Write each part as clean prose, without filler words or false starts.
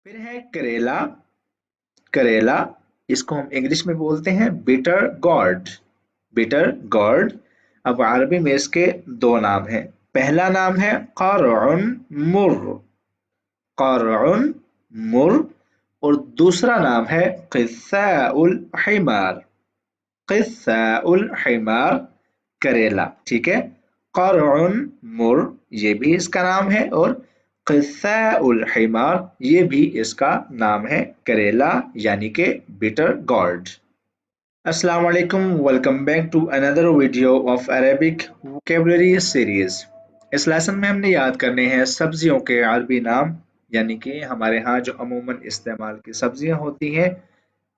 फिर है करेला। करेला इसको हम इंग्लिश में बोलते हैं बिटर गॉर्ड। Bitter guard. अब अरबी में इसके दो नाम हैं। पहला नाम है क़रउन मुर्र। क़रउन मुर्र। और दूसरा नाम है क़िस्साउल हिमार। क़िस्साउल हिमार। करेला, ठीक है। क़रउन मुर्र ये भी इसका नाम है और क़िस्साउल हिमार ये भी इसका नाम है, करेला यानी कि बिटर गॉर्ड। अस्सलाम वालेकुम, welcome back to another video of Arabic vocabulary series. इस लेसन में हमने याद करने हैं सब्जियों के अरबी नाम, यानी कि हमारे यहाँ जो अमूमन इस्तेमाल की सब्जियां होती हैं,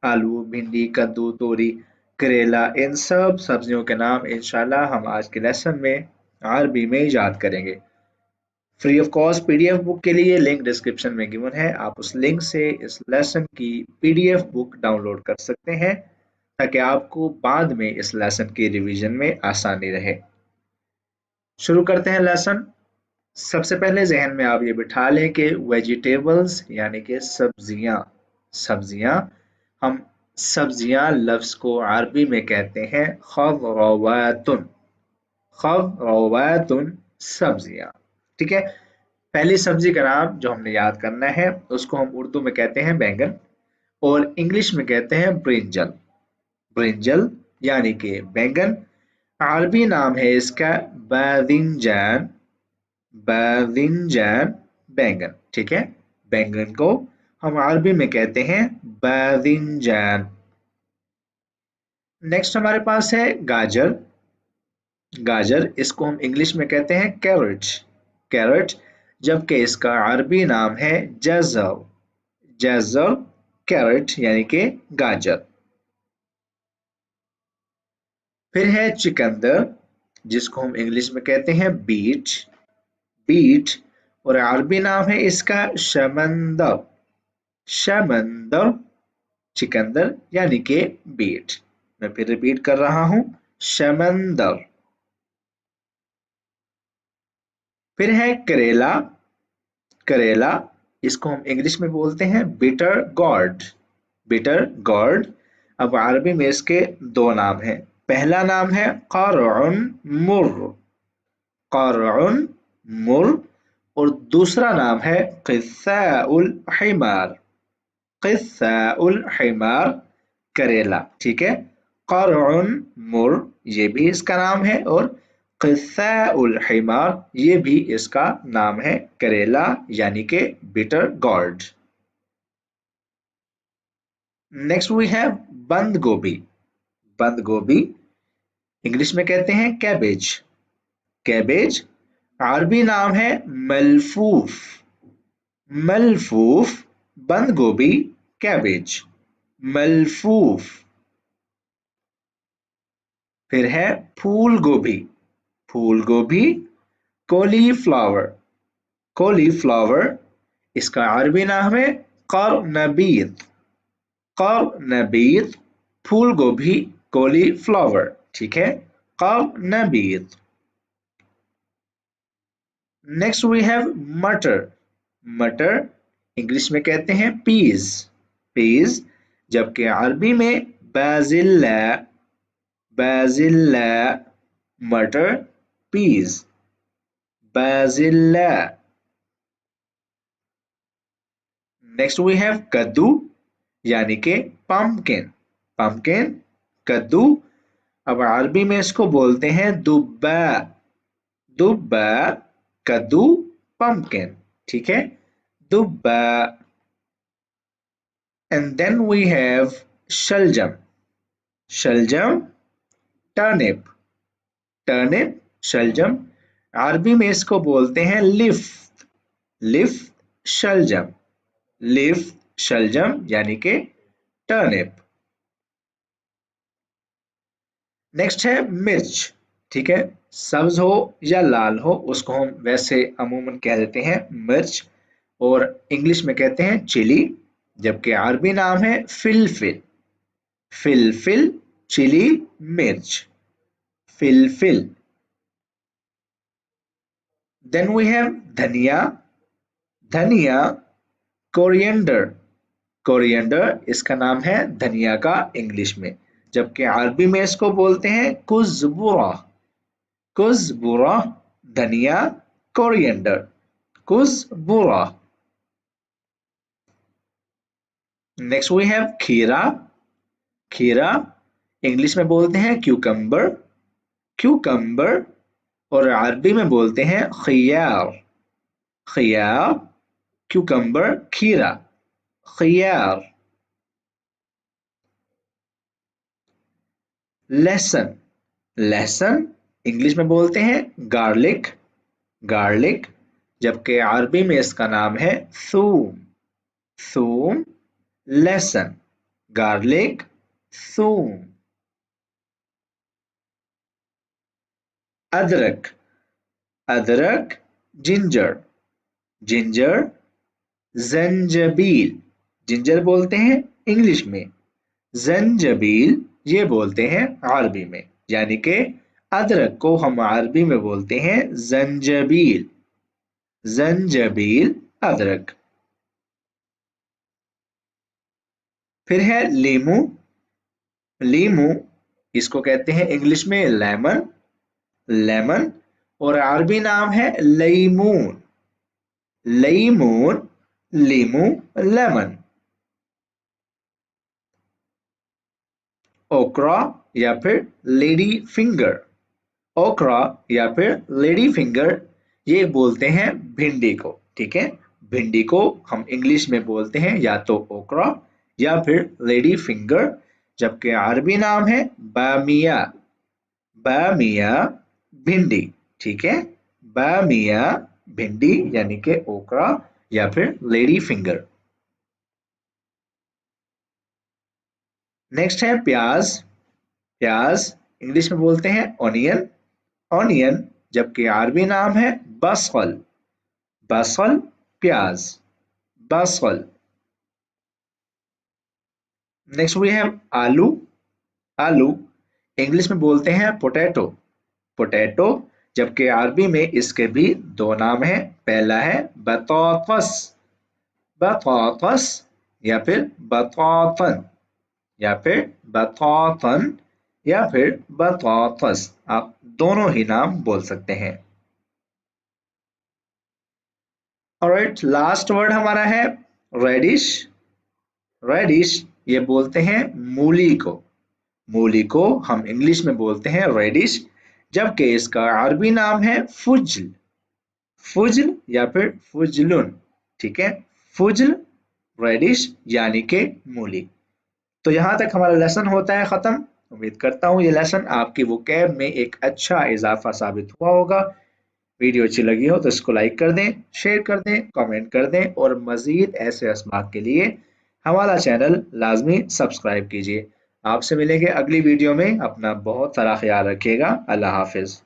आलू, भिंडी, कद्दू, तोरी, करेला, इन सब सब्जियों के नाम इंशाल्लाह हम आज के लेसन में अरबी में याद करेंगे। Free of cost PDF book के लिए लिंक डिस्क्रिप्शन में गिवन है, आप उस लिंक से इस लेसन की पीडीएफ बुक डाउनलोड कर सकते हैं ताकि आपको बाद में इस लेसन की रिवीजन में आसानी रहे। शुरू करते हैं लेसन। सबसे पहले जहन में आप ये बिठा लें कि वेजिटेबल्स यानी कि सब्जियां, सब्जियां हम सब्जियां लफ्ज को अरबी में कहते हैं खज़रवातुन। खज़रवातुन सब्जियां, ठीक है। पहली सब्जी का नाम जो हमने याद करना है उसको हम उर्दू में कहते हैं बैंगन और इंग्लिश में कहते हैं ब्रिंजल। ब्रिंजल यानी कि बैंगन। अरबी नाम है इसका बादिंजान। बादिंजान बैंगन, ठीक है। बैंगन को हम अरबी में कहते हैं बादिंजान। नेक्स्ट हमारे पास है गाजर। गाजर इसको हम इंग्लिश में कहते हैं कैरेट। कैरेट, जबकि इसका अरबी नाम है जज़र। जज़र कैरेट यानी कि गाजर। फिर है चिकंदर जिसको हम इंग्लिश में कहते हैं बीट। बीट और अरबी नाम है इसका शमंदर। शमंदर चिकंदर यानी कि बीट। मैं फिर रिपीट कर रहा हूं, शमंदर। फिर है करेला। करेला इसको हम इंग्लिश में बोलते हैं बिटर गॉर्ड। Bitter guard. अब अरबी में इसके दो नाम हैं। पहला नाम है क़रउन मुर्र। क़रउन मुर्र। और दूसरा नाम है क़िस्साउल हिमार। क़िस्साउल हिमार करेला, ठीक है। क़रउन मुर्र ये भी इसका नाम है और क़िस्साउल हिमार ये भी इसका नाम है, करेला यानी कि bitter gourd. Next we have band gobhi. बंद गोभी इंग्लिश में कहते हैं कैबेज। कैबेज अरबी नाम है मलफूफ। मलफूफ बंद गोभी कैबेज मलफूफ। फिर है फूल गोभी। फूल गोभी कॉलीफ्लावर। कॉलीफ्लावर इसका अरबी नाम है करनबीत। करनबीत फूल गोभी कॉलीफ्लावर, ठीक है। करनबीत। नेक्स्ट वी हैव मटर। मटर इंग्लिश में कहते हैं पीज। पीज, जबकि अरबी में बाजिल्ला। बाजिल्ला मटर पीज बाजिल्ला। नेक्स्ट वी हैव कद्दू यानी कि पम्पकिन। पम्पकिन कद्दू। अब अरबी में इसको बोलते हैं दुब्बा। दुब्बा कद्दू पम्पकिन, ठीक है। Dubba. And then we have शलजम। शलजम टर्निप। टर्निप शलजम। अरबी में इसको बोलते हैं लिफ्ट। लिफ्ट शलजम। लिफ्ट शलजम यानी कि टर्निप। नेक्स्ट है मिर्च, ठीक है। सब्ज हो या लाल हो उसको हम वैसे अमूमन कह देते हैं मिर्च और इंग्लिश में कहते हैं चिली, जबकि अरबी नाम है फिलफिल। फिलफिल चिली मिर्च फिलफिल। देन वी हैव धनिया। धनिया कोरिएंडर, कोरिएंडर इसका नाम है धनिया का इंग्लिश में, जबकि अरबी में इसको बोलते हैं कुज़बुरा, कुज़बुरा धनिया, कोरिएंडर, कुज़बुरा। नेक्स्ट वी हैव खीरा, खीरा इंग्लिश में बोलते हैं क्यूकम्बर, क्यूकम्बर, और अरबी में बोलते हैं खियार, खियार, क्यूकम्बर, खीरा, खियार। लहसुन, लहसुन इंग्लिश में बोलते हैं गार्लिक, गार्लिक, जबकि अरबी में इसका नाम है थूम, थूम, लहसुन, गार्लिक, थूम। अदरक, अदरक, जिंजर, जिंजर, जंजबील, जिंजर बोलते हैं इंग्लिश में, जंजबील ये बोलते हैं अरबी में, यानी कि अदरक को हम अरबी में बोलते हैं जंजबील, जंजबील, अदरक। फिर है लीमू, लीमू इसको कहते हैं इंग्लिश में लेमन, लेमन, और अरबी नाम है लैमून, लैमून, लीमू, लेमन। ओकरा या फिर लेडी फिंगर, ओकरा या फिर लेडी फिंगर ये बोलते हैं भिंडी को, ठीक है, भिंडी को हम इंग्लिश में बोलते हैं या तो ओकरा या फिर लेडी फिंगर, जबकि अरबी नाम है बामिया, बामिया भिंडी, ठीक है, बामिया भिंडी यानी कि ओकरा या फिर लेडी फिंगर। नेक्स्ट है प्याज, प्याज इंग्लिश में बोलते हैं ऑनियन, ऑनियन, जबकि अरबी नाम है बसल, बसल, प्याज, बसल। नेक्स्ट वी हैव आलू, आलू इंग्लिश में बोलते हैं पोटैटो, पोटैटो, जबकि अरबी में इसके भी दो नाम हैं, पहला है बतौतस, बतौतस, या फिर बतौतन, या फिर बतौतन, या फिर बतौतस, आप दोनों ही नाम बोल सकते हैं। ऑलराइट, लास्ट वर्ड हमारा है रेडिश, रेडिश ये बोलते हैं मूली को, मूली को हम इंग्लिश में बोलते हैं रेडिश, जबकि इसका अरबी नाम है फुज्ल, फुज्ल या फिर फुज्लुन, ठीक है, फुज्ल, रेडिश यानी कि मूली। तो यहाँ तक हमारा लेसन होता है खत्म। उम्मीद करता हूँ ये लेसन आपकी वोकैब में एक अच्छा इजाफा साबित हुआ होगा। वीडियो अच्छी लगी हो तो इसको लाइक कर दें, शेयर कर दें, कमेंट कर दें, और मज़ीद ऐसे अस्माक के लिए हमारा चैनल लाजमी सब्सक्राइब कीजिए। आपसे मिलेंगे अगली वीडियो में, अपना बहुत सारा ख्याल रखिएगा। अल्लाह हाफिज़।